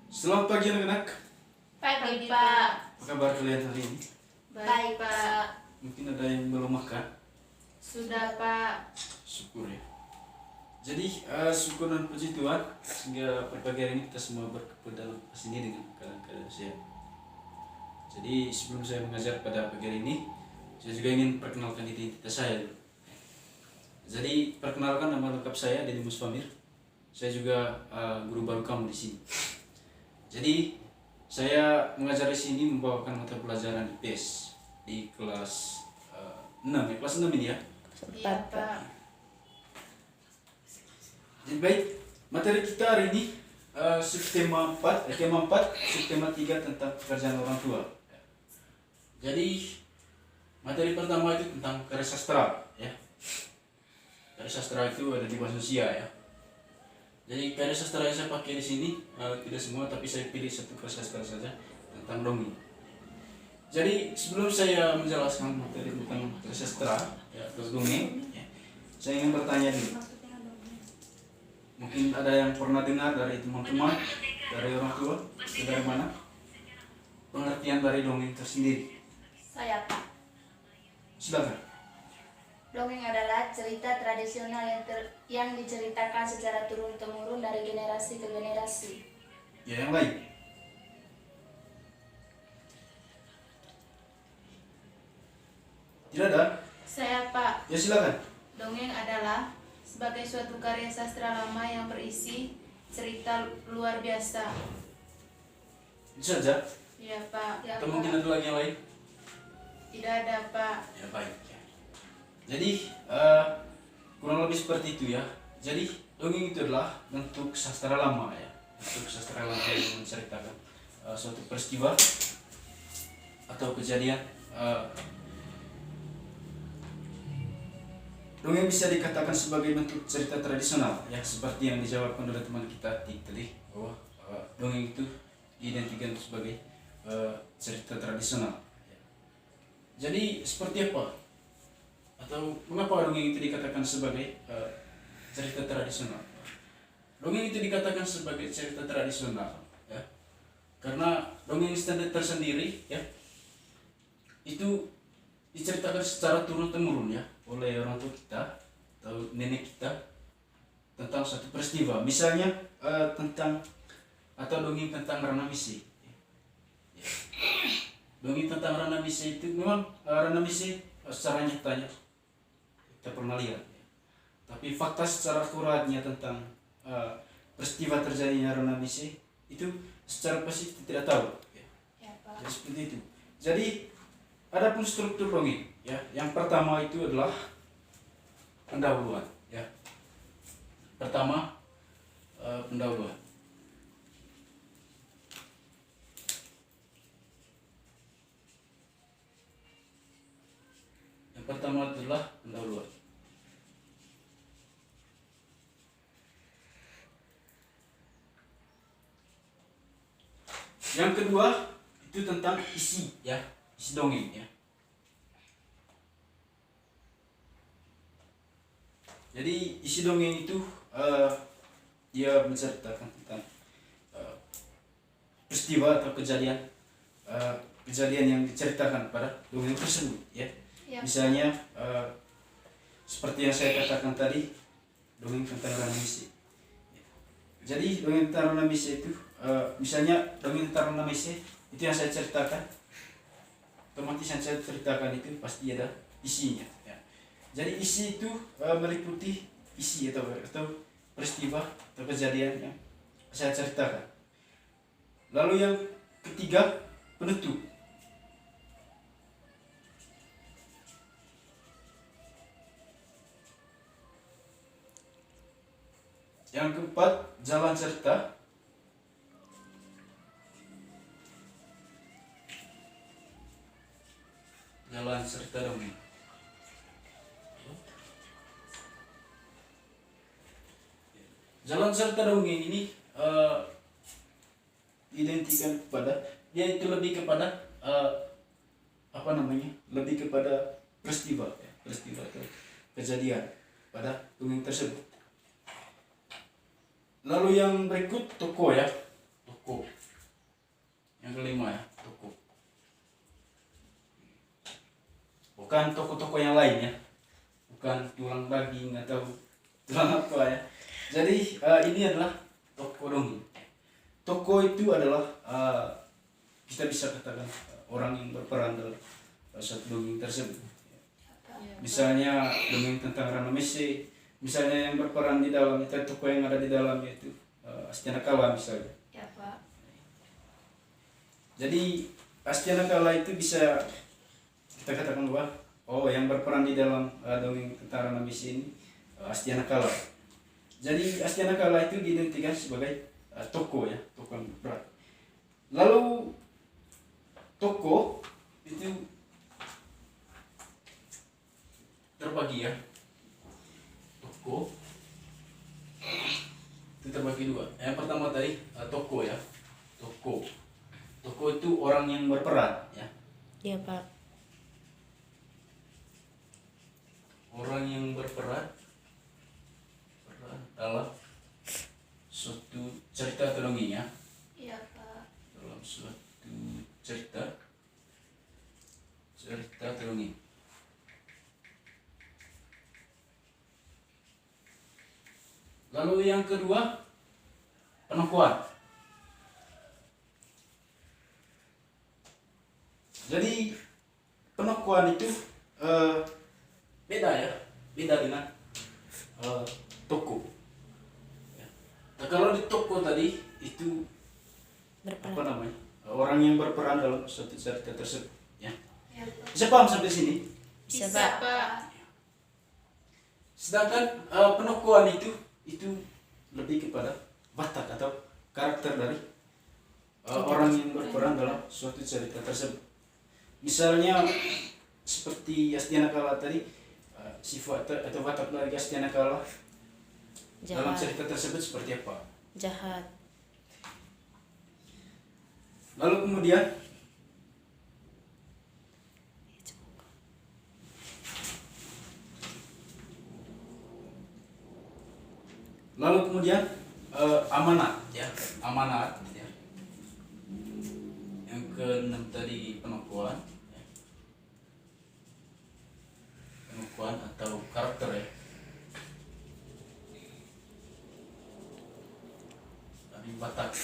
Selamat pagi anak-anak. Pagi, Pak. Apa kabar kalian hari ini? Baik, Pak. Mungkin ada yang belum makan. Sudah, Pak. Syukur ya. Jadi syukur dan puji Tuhan sehingga pada pagi hari ini kita semua berkumpul dalam sini dengan keadaan sehat. Jadi sebelum saya mengajar pada pagi hari ini, saya juga ingin perkenalkan identitas saya dulu. Jadi perkenalkan, nama lengkap saya Denny Musfamir. Saya juga guru baru kamu di sini. Jadi saya mengajar di sini membawakan mata pelajaran IPS di kelas 6 ya, kelas 6 ini ya. Iya, Pak. Jadi baik, materi kita hari ini subtema 4, tema 4, subtema 3 tentang pekerjaan orang tua. Jadi materi pertama itu tentang karya sastra ya. Karya sastra itu ada di bahasa Indonesia ya. Jadi karya sastra yang saya pakai di sini tidak semua, tapi saya pilih satu karya sastra saja tentang dongeng. Jadi sebelum saya menjelaskan materi tentang karya sastra ya, atau dongeng, ya, saya ingin bertanya dulu. Mungkin ada yang pernah dengar dari teman-teman, dari orang tua, atau dari mana? Pengertian dari dongeng tersendiri. Saya, Pak. Silakan. Dongeng adalah cerita tradisional yang diceritakan secara turun-temurun dari generasi ke generasi. Ya, yang lain. Tidak ada? Saya, Pak. Ya, silakan. Dongeng adalah sebagai suatu karya sastra lama yang berisi cerita luar biasa. Itu saja. Iya, Pak. Atau mungkin ada lagi yang lain? Tidak ada, Pak. Ya, baik. Jadi kurang lebih seperti itu ya. Jadi dongeng itu adalah bentuk sastra lama ya, bentuk sastra lama yang menceritakan suatu peristiwa atau kejadian. Dongeng bisa dikatakan sebagai bentuk cerita tradisional ya, seperti yang dijawabkan oleh teman kita tadi bahwa dongeng itu diidentikan sebagai cerita tradisional. Jadi seperti apa? Atau mengapa dongeng itu dikatakan sebagai cerita tradisional? Dongeng itu dikatakan sebagai cerita tradisional, ya, karena dongeng tersendiri, ya, itu diceritakan secara turun-temurun ya oleh orang tua kita atau nenek kita tentang suatu peristiwa. Misalnya tentang atau dongeng tentang Rana Misi. Ya. Dongeng tentang Rana Misi itu memang Rana Misi secara nyatanya kita pernah lihat ya. Tapi fakta secara akuratnya tentang peristiwa terjadinya Rana Misi itu secara pasti tidak tahu ya. Ya, Pak. Jadi seperti itu. Jadi adapun struktur dongeng ya, yang pertama itu adalah pendahuluan ya. Pertama pendahuluan. Yang pertama adalah pendahuluan. Yang kedua itu tentang isi ya, isi dongeng ya. Jadi isi dongeng itu dia menceritakan tentang peristiwa atau kejadian yang diceritakan pada dongeng tersebut ya. Ya. Misalnya seperti yang saya katakan tadi, dongeng tentang Rana Misi. Jadi dongeng tentang Rana Misi itu misalnya dongeng tentang Rana Misi itu yang saya ceritakan, otomatis yang saya ceritakan itu pasti ada isinya ya. Jadi isi itu meliputi isi atau peristiwa atau kejadian yang saya ceritakan. Lalu yang ketiga penutup. Yang keempat jalan cerita. Jalan cerita dongeng. Jalan cerita dongeng ini identikan kepada dia itu lebih kepada lebih kepada peristiwa ya, peristiwa atau kejadian pada dongeng tersebut. Lalu yang berikut tokoh ya, tokoh. Yang kelima ya, toko. Bukan toko-toko yang lain ya, bukan tulang daging atau tulang apa ya. Jadi ini adalah toko dongeng. Toko itu adalah kita bisa katakan orang yang berperan dalam satu dongeng tersebut. Misalnya dongeng tentang Rano Mese, misalnya yang berperan di dalam itu toko yang ada di dalam itu Astiana Kala misalnya. Ya, Pak. Jadi Astiana Kala itu bisa kita katakan bahwa yang berperan di dalam dongeng tentang Rano Mese ini Astiana Kala. Jadi Astiana Kala itu diidentikan sebagai toko ya, toko yang berperan. Lalu toko itu terbagi ya, toko itu terbagi dua. Yang pertama tadi toko ya, toko itu orang yang berperan ya, Iya Pak. orang yang berperan dalam suatu cerita atau dongeng ya, Iya, Pak. dalam suatu cerita atau dongeng. Lalu yang kedua, penokohan. Jadi penokohan itu beda ya, beda dengan toko. Ya. Nah, kalau di toko tadi itu apa Berperan. namanya, orang yang berperan dalam suatu cerita tersebut. Ya. Ya, Pak. Bisa paham sampai sini? Bisa, Bisa, Pak. Pak. Sedangkan penokohan itu lebih kepada watak atau karakter dari orang yang berperan dalam suatu cerita tersebut. Misalnya seperti Astiana Kala tadi, sifat atau watak dari Astiana Kala dalam Jahat. cerita tersebut seperti apa. Jahat. Lalu kemudian amanat ya, amanat ya. Yang keenam tadi penokohan ya. Penokohan atau karakter ya. Tadi watak.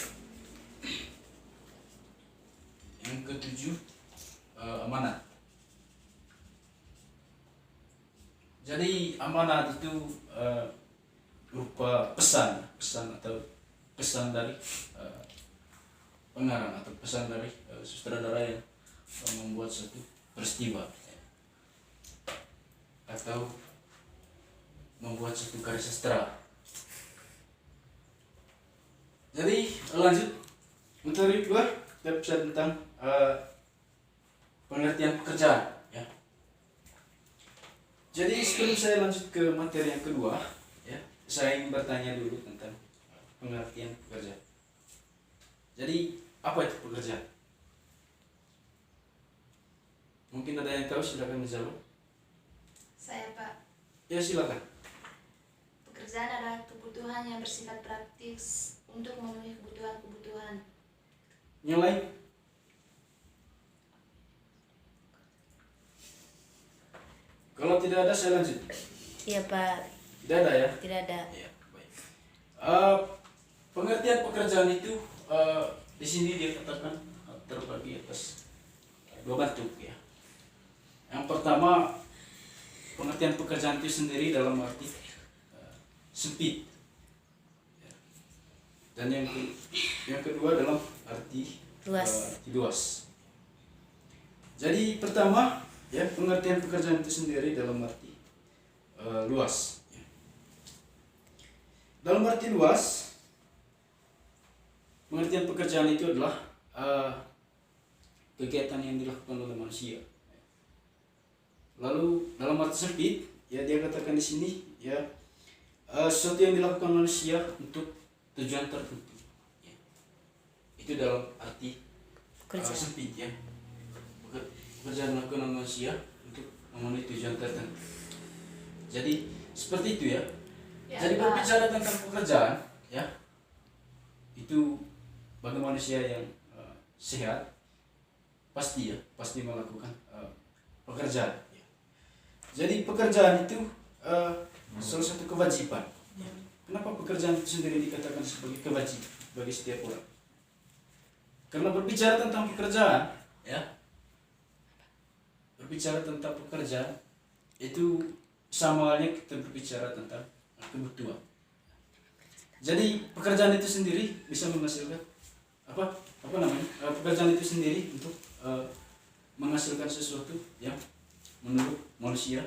Yang ketujuh amanat. Jadi amanat itu berupa pesan atau pesan dari pengarang atau pesan dari sutradara yang membuat suatu peristiwa atau membuat suatu karya sastra. Jadi lanjut materi kedua, kita bisa tentang pengertian pekerjaan ya. Jadi sebelum saya lanjut ke materi yang kedua ya, saya ingin bertanya dulu tentang pengertian pekerjaan. Jadi apa itu pekerjaan? Mungkin ada yang tahu, silakan menjawab. Saya, Pak. Ya silakan. Pekerjaan adalah kebutuhan yang bersifat praktis untuk memenuhi kebutuhan-kebutuhan. Yang lain? Kalau tidak ada saya lanjut. Iya Pak. Tidak ada ya? Tidak ada. Ya, baik. Pengertian pekerjaan itu di sini dia katakan terbagi atas dua bentuk ya. Yang pertama, pengertian pekerjaan itu sendiri dalam arti sempit. Ya. Dan yang kedua dalam arti Luas. luas. Jadi pertama ya, pengertian pekerjaan itu sendiri dalam arti luas. Dalam arti luas, pengertian pekerjaan itu adalah kegiatan yang dilakukan oleh manusia. Lalu dalam arti sempit, ya dia katakan di sini ya sesuatu yang dilakukan manusia untuk tujuan tertentu. Ya. Itu dalam arti Pekerjaan. sempit ya. Pekerjaan dilakukan oleh manusia untuk memenuhi tujuan tertentu. Jadi seperti itu ya. Ya, Jadi Pak. berbicara tentang pekerjaan ya, itu bagi manusia yang sehat, pasti melakukan pekerjaan. Jadi pekerjaan itu salah satu kewajiban. Kenapa pekerjaan itu sendiri dikatakan sebagai kewajiban bagi setiap orang? Karena berbicara tentang pekerjaan, ya, berbicara tentang pekerjaan itu sama halnya kita berbicara tentang kebutuhan. Jadi pekerjaan itu sendiri bisa menghasilkan pekerjaan itu sendiri untuk menghasilkan sesuatu yang menurut manusia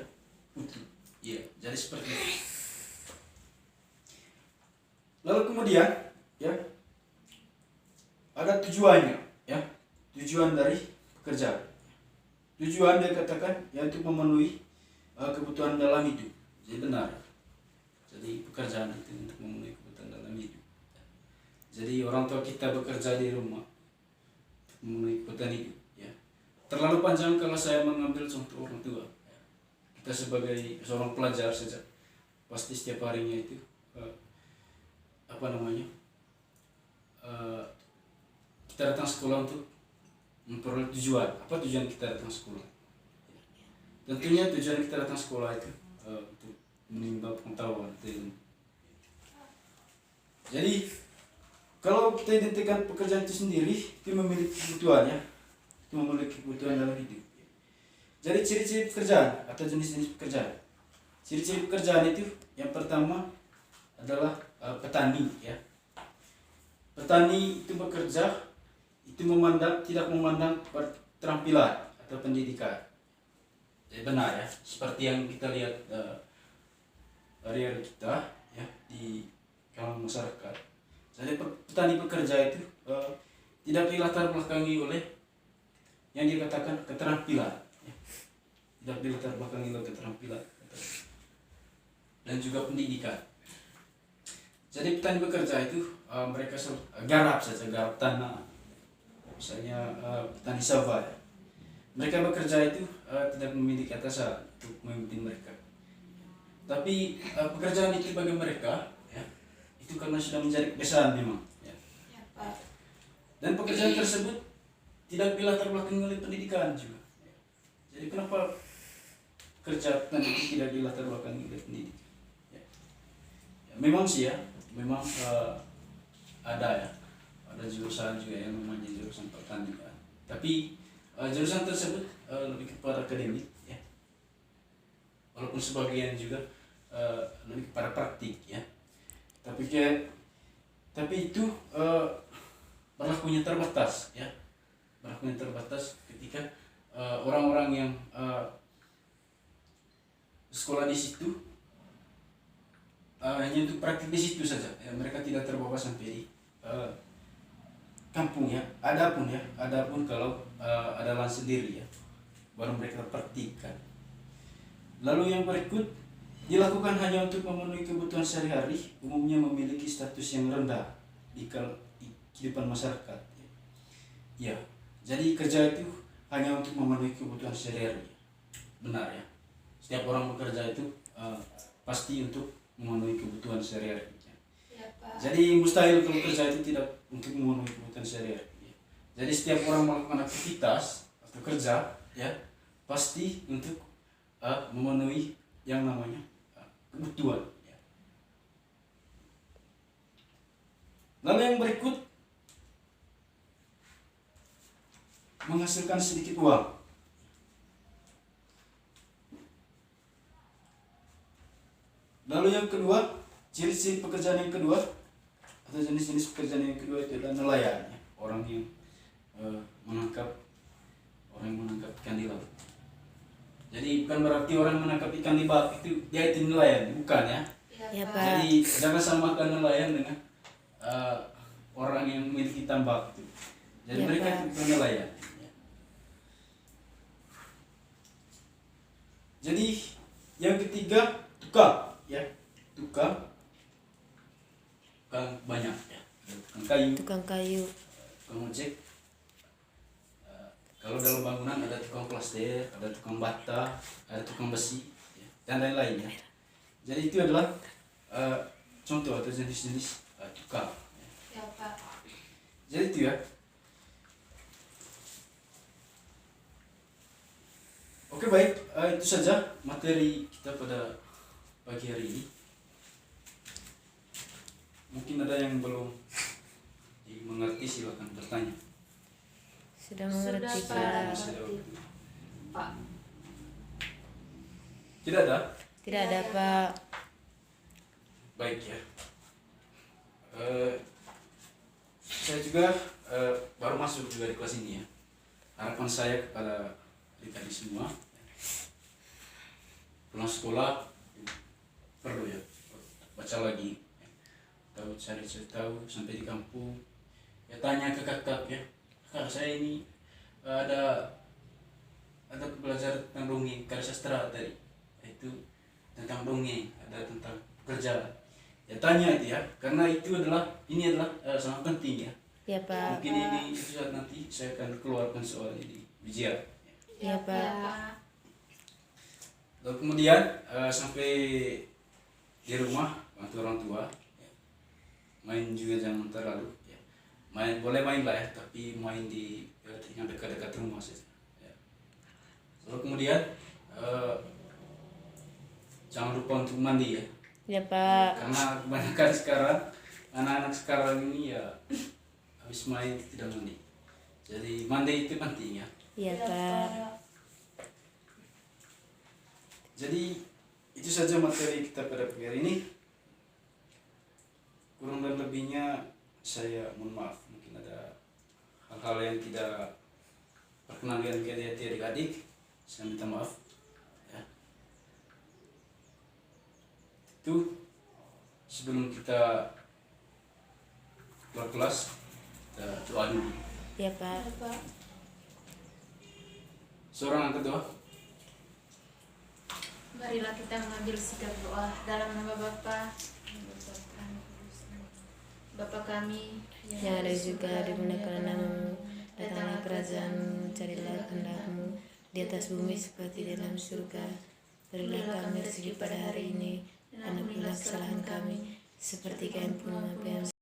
utuh. Ya, jadi seperti itu. Lalu kemudian, ya, ada tujuannya, ya, tujuan dari pekerjaan. Tujuan dia katakan ya untuk memenuhi kebutuhan dalam hidup. Jadi benar. Jadi pekerjaan itu untuk memenuhi kebutuhan dalam hidup. Jadi orang tua kita bekerja di rumah untuk memenuhi kebutuhan hidup. Ya. Terlalu panjang kalau saya mengambil contoh orang tua. Ya. Kita sebagai seorang pelajar saja pasti setiap harinya itu kita datang sekolah untuk memperoleh tujuan. Apa tujuan kita datang sekolah? Tentunya tujuan kita datang sekolah itu untuk menimba pengetahuan. Jadi kalau kita identikan pekerjaan itu sendiri, itu memiliki kebutuhan, ya, itu memiliki kebutuhan dalam hidup. Jadi ciri-ciri pekerjaan atau jenis-jenis pekerjaan. Ciri-ciri pekerjaan itu yang pertama adalah petani, ya. Petani itu bekerja itu tidak memandang keterampilan atau pendidikan. Jadi benar, ya, seperti yang kita lihat hari-hari kita, ya, di kalangan masyarakat. Jadi petani bekerja itu tidak dilatar belakangi oleh yang dikatakan keterampilan, ya. Tidak dilatar belakangi oleh keterampilan dan juga pendidikan. Jadi petani bekerja itu mereka garap tanah, misalnya petani sawah, ya. Mereka bekerja itu tidak memiliki atasan untuk memimpin mereka, tapi pekerjaan itu bagi mereka, ya, itu karena sudah menjadi kebiasaan memang, ya. Dan pekerjaan tersebut tidak dilatar belakangi oleh pendidikan juga, ya. Jadi kenapa kerja petani itu tidak dilatar belakangi oleh pendidikan, ya. Ya, memang sih, ya, memang ada jurusan juga yang memang jurusan pertanian, tapi jurusan tersebut lebih kepada akademik, ya, walaupun sebagian juga lebih kepada praktik, ya, tapi itu berlakunya terbatas, ya, berlakunya terbatas ketika orang-orang yang sekolah di situ hanya untuk praktik di situ saja, ya, mereka tidak terbawa sampai di kampung, ya. Adapun kalau ada lahan sendiri, ya, baru mereka praktikkan. Lalu yang berikut dilakukan hanya untuk memenuhi kebutuhan sehari-hari, umumnya memiliki status yang rendah di kehidupan masyarakat, ya. Jadi kerja itu hanya untuk memenuhi kebutuhan sehari-hari. Benar, ya. Setiap orang bekerja itu pasti untuk memenuhi kebutuhan sehari-hari. Jadi mustahil kalau kerja itu tidak untuk memenuhi kebutuhan sehari-hari. Jadi setiap orang melakukan aktivitas atau kerja, ya, pasti untuk memenuhi yang namanya kebutuhan, ya. Lalu yang berikut menghasilkan sedikit uang. Lalu yang kedua, ciri-ciri pekerjaan yang kedua atau jenis-jenis pekerjaan yang kedua itu adalah nelayan, ya. Orang yang menangkap ikan di laut. Jadi bukan berarti orang menangkap ikan di bak itu dia itu nelayan, bukan, ya. Ya, Pak. Jadi jangan samakan nelayan dengan orang yang memiliki tambak itu. Jadi Ya, mereka Pak. itu bukan nelayan, ya. Jadi yang ketiga tukang, ya, tukang banyak, ya. Ada tukang kayu, tukang ojek. Kalau dalam bangunan ada tukang plaster, ada tukang bata, ada tukang besi, ya, dan lain-lain, ya. Jadi itu adalah contoh atau jenis-jenis tukang, ya. Ya, Pak. Jadi itu, ya. itu saja materi kita pada pagi hari ini. Mungkin ada yang belum mengerti, silakan bertanya. Sudah mengerti, Sudah, Pak. Pak. Tidak ada? Tidak ada, Pak. Baik ya. Saya juga baru masuk juga di kelas ini ya. Harapan saya kepada adik-adik semua, pulang sekolah perlu ya baca lagi, tahu, cari tahu sampai di kampung ya, tanya ke kakak ya, kakak saya ini ada belajar tentang dongeng karya sastra tadi, itu tentang dongeng, ada tentang pekerjaan ya, tanya itu ya, karena ini adalah sangat penting ya. Ya, Pak. Mungkin ini suatu nanti saya akan keluarkan soal ini ujian. Ya, Pak. Lalu kemudian sampai di rumah bantu orang tua ya. Main juga jangan terlalu ya. Boleh main lah ya, tapi main di yang dekat-dekat rumah saja ya. Lalu kemudian jangan lupa untuk mandi ya, Ya, Pak. karena kebanyakan sekarang anak-anak sekarang ini ya habis main tidak mandi, jadi mandi itu penting ya. Ya, Pak. Jadi itu saja materi kita pada pagi hari ini. Kurang dan lebihnya saya mohon maaf, mungkin ada hal-hal yang tidak berkenan dengan hati adik-adik, saya minta maaf ya. Itu sebelum kita keluar kelas, kita doa dulu. Ya, Pak. Seorang angkat doa. Marilah kita mengambil sikap doa dalam nama Bapa kami Yang ada juga dimuliakan namamu, datanglah kerajaan, carilah kehendak-Mu di atas bumi seperti di dalam surga. Berilah kami rezeki pada hari ini, dan ampunilah kesalahan kami, seperti kami pun mengampuni